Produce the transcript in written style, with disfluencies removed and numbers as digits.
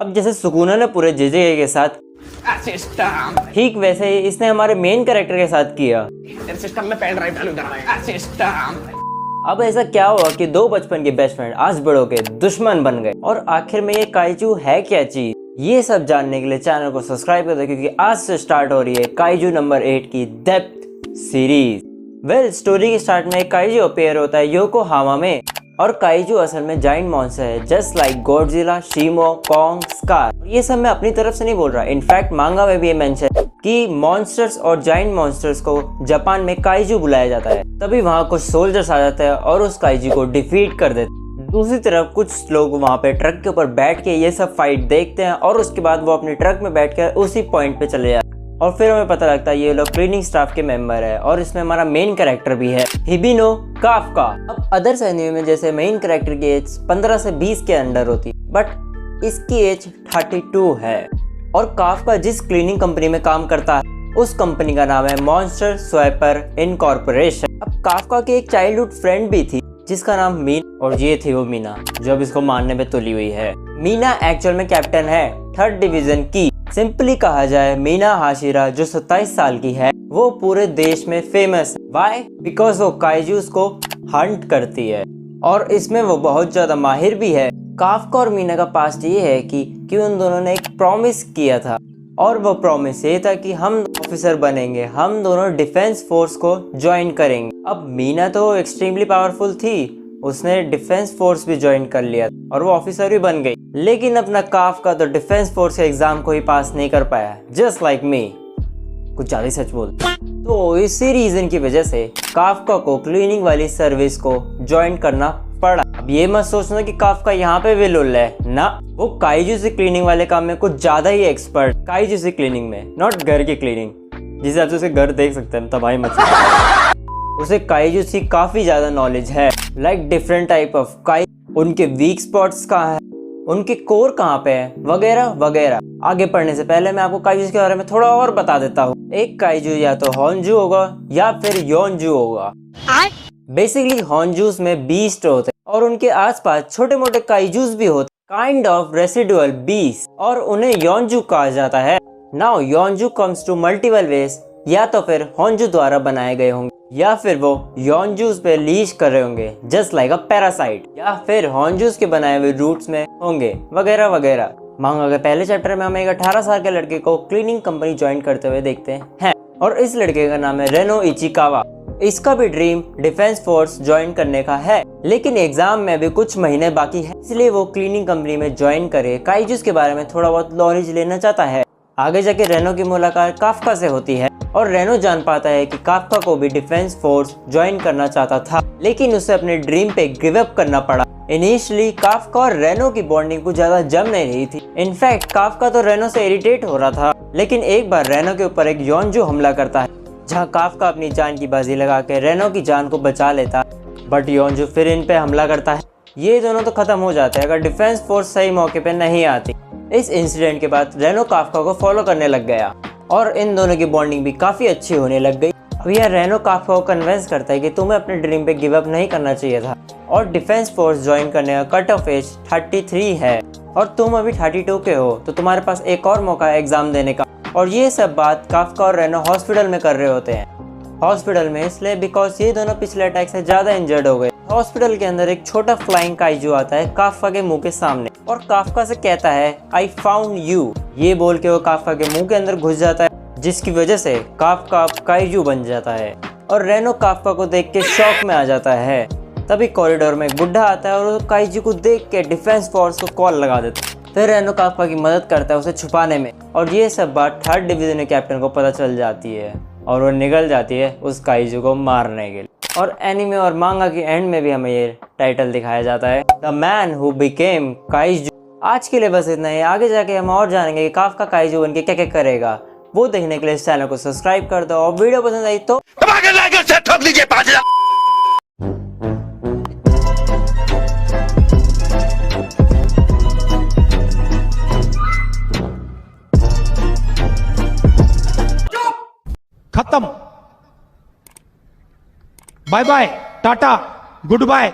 अब जैसे सुकूना ने पूरे जेजे के साथ सिस्टम ठीक वैसे ही इसने हमारे मेन कैरेक्टर के साथ किया। सिस्टम में पेन ड्राइव डालू सिस्टम। अब ऐसा क्या हुआ कि दो बचपन के बेस्ट फ्रेंड आज बड़ों के दुश्मन बन गए, और आखिर में ये काइजू है क्या चीज, ये सब जानने के लिए चैनल को सब्सक्राइब कर दो, क्योंकि आज से स्टार्ट हो रही है काइजू नंबर 8 की डेप्थ सीरीज। वेल, स्टोरी के स्टार्ट में काइजू अपीयर होता है योकोहामा में, और काइजू असल में जाइंट मॉन्स्टर है, जस्ट लाइक गॉडजिला, शिमो, कॉन्ग, स्कार। ये सब मैं अपनी तरफ से नहीं बोल रहा, इनफैक्ट मांगा में भी ये मेंशन कि मॉन्स्टर्स और जाइंट मॉन्स्टर्स को जापान में काइजू बुलाया जाता है। तभी वहाँ कुछ सोल्जर्स आ जाते हैं और उस काइजू को डिफीट कर देते हैं। दूसरी तरफ कुछ लोग वहाँ पे ट्रक के ऊपर बैठ के ये सब फाइट देखते हैं, और उसके बाद वो अपने ट्रक में बैठ कर उसी पॉइंट पे चले जाते हैं। और फिर हमें पता लगता है ये लोग क्लीनिंग स्टाफ के मेंबर है, और इसमें हमारा मेन कैरेक्टर भी है, हिबिनो काफका। अब अदर्स एनिमे में जैसे मेन कैरेक्टर की एज 15 से 20 के अंडर होती, बट इसकी एज 32 है। और काफका जिस क्लीनिंग कंपनी में काम करता है उस कंपनी का नाम है मॉन्स्टर स्वैपर इनकॉर्पोरेशन। अब काफका की एक चाइल्डहुड फ्रेंड भी थी जिसका नाम मीना, और ये थी वो मीना जो अब इसको मारने में तुली हुई है। मीना एक्चुअल में कैप्टन है 3rd डिवीजन की। सिंपली कहा जाए मीना हाशिरा जो 27 साल की है, वो पूरे देश में फेमस है। व्हाई? बिकॉज वो काइजूस को हंट करती है, और इसमें वो बहुत ज्यादा माहिर भी है। काफका और मीना का पास्ट ये है कि उन दोनों ने एक प्रॉमिस किया था, और वो प्रॉमिस ये था कि हम ऑफिसर बनेंगे, हम दोनों डिफेंस फोर्स को ज्वाइन करेंगे। अब मीना तो एक्सट्रीमली पावरफुल थी, उसने डिफेंस फोर्स भी ज्वाइन कर लिया और वो ऑफिसर भी बन गई। लेकिन अपना काफका तो डिफेंस फोर्स के एग्जाम को ही पास नहीं कर पाया, जस्ट लाइक मी। कुछ ज्यादा ही सच बोल। तो इसी रीजन की वजह से काफका को क्लीनिंग वाली सर्विस को ज्वाइन करना पड़ा। अब ये मत सोचना कि काफका यहाँ पे भी लुल्ल है ना, वो काइजू से क्लीनिंग वाले काम में कुछ ज्यादा ही एक्सपर्ट। काइजू से क्लीनिंग में, नॉट घर की क्लीनिंग जिसे आप उसके घर देख सकते हैं तबाही मची। उसे काइजू से काफी ज्यादा नॉलेज है, like different type of kaiju, उनके वीक स्पॉट्स कहाँ है, उनके कोर कहाँ पे है, वगैरह वगैरह। आगे पढ़ने से पहले मैं आपको काइजू के बारे में थोड़ा और बता देता हूँ। एक काइजू या तो होन्जू होगा या फिर योनजू होगा। बेसिकली होन्जूस में बीस्ट होते हैं और उनके आसपास छोटे मोटे काइजूस भी होते, काइंड ऑफ रेसिडुअल बीस्ट, और उन्हें योनजू कहा जाता है। नाउ योनजू कम्स टू मल्टीपल वेज, या तो फिर होन्जू द्वारा बनाए गए होंगे, या फिर वो योनजूस पे लीच कर रहे होंगे जस्ट लाइक अ पैरासाइट, या फिर होन्जूस के बनाए हुए रूट्स में होंगे, वगैरह वगैरह। मांगा के पहले चैप्टर में हमें एक 18 साल के लड़के को क्लीनिंग कंपनी ज्वाइन करते हुए देखते हैं, और इस लड़के का नाम है रेनो इचिकावा। इसका भी ड्रीम डिफेंस फोर्स ज्वाइन करने का है, लेकिन एग्जाम में भी कुछ महीने बाकी है, इसलिए वो क्लीनिंग कंपनी में ज्वाइन करे काइजूस के बारे में थोड़ा बहुत नॉलेज लेना चाहता है। आगे जाके रेनो की मुलाकात काफका से होती है, और रेनो जान पाता है कि काफका को भी डिफेंस फोर्स ज्वाइन करना चाहता था, लेकिन उसे अपने ड्रीम पे गिव अप करना पड़ा। इनिशियली काफका और रेनो की बॉन्डिंग कुछ ज्यादा जम नहीं रही थी। इनफैक्ट काफका तो रेनो से इरिटेट हो रहा था, लेकिन एक बार रेनो के ऊपर एक योनजू हमला करता है, जहां काफका अपनी जान की बाजी लगा के रेनो की जान को बचा लेता, बट योनजू फिर इन पे हमला करता है। ये दोनों तो खत्म हो जाते हैं अगर डिफेंस फोर्स सही मौके पे नहीं आती। इस इंसिडेंट के बाद रेनो काफका को फॉलो करने लग गया, और इन दोनों की बॉन्डिंग भी काफी अच्छी होने लग गई। अब यह रेनो काफका को कन्विंस करता है कि तुम्हें अपने ड्रीम पे गिव अप नहीं करना चाहिए था, और डिफेंस फोर्स ज्वाइन करने का कट ऑफ एज 33 है, और तुम अभी 32 के हो, तो तुम्हारे पास एक और मौका है एग्जाम देने का। और ये सब बात काफका और रेनो हॉस्पिटल में कर रहे होते हैं। हॉस्पिटल में इसलिए बिकॉज ये दोनों पिछले अटैक से ज्यादा इंजर्ड हो गए। हॉस्पिटल के अंदर एक छोटा फ्लाइंग काइजू आता है काफका के मुंह के सामने, और काफका से कहता है आई फाउंड यू। ये बोल के वो काफका के मुंह के अंदर घुस जाता है, जिसकी वजह से काफका काइजू बन जाता है, और रेनो काफका को देख के शॉक में आ जाता है। तभी कॉरिडोर में एक बुढ़ा आता है और वो काइजू को देख के डिफेंस फोर्स को कॉल लगा देता है। फिर रेनो काफका की मदद करता है उसे छुपाने में, और ये सब बात 3rd डिवीजन के कैप्टन को पता चल जाती है, और वो निकल जाती है उस काइजू को मारने के लिए। और एनिमे और मांगा के एंड में भी हमें ये टाइटल दिखाया जाता है, the man who became kaiju. आज के लिए बस इतना ही, आगे जाके हम और जानेंगे कि काफका काइजू बन के क्या क्या करेगा। वो देखने के लिए इस चैनल को सब्सक्राइब कर दो, और वीडियो पसंद आई तो ठोक दीजिए 5000। खत्म। Bye bye, tata, good bye.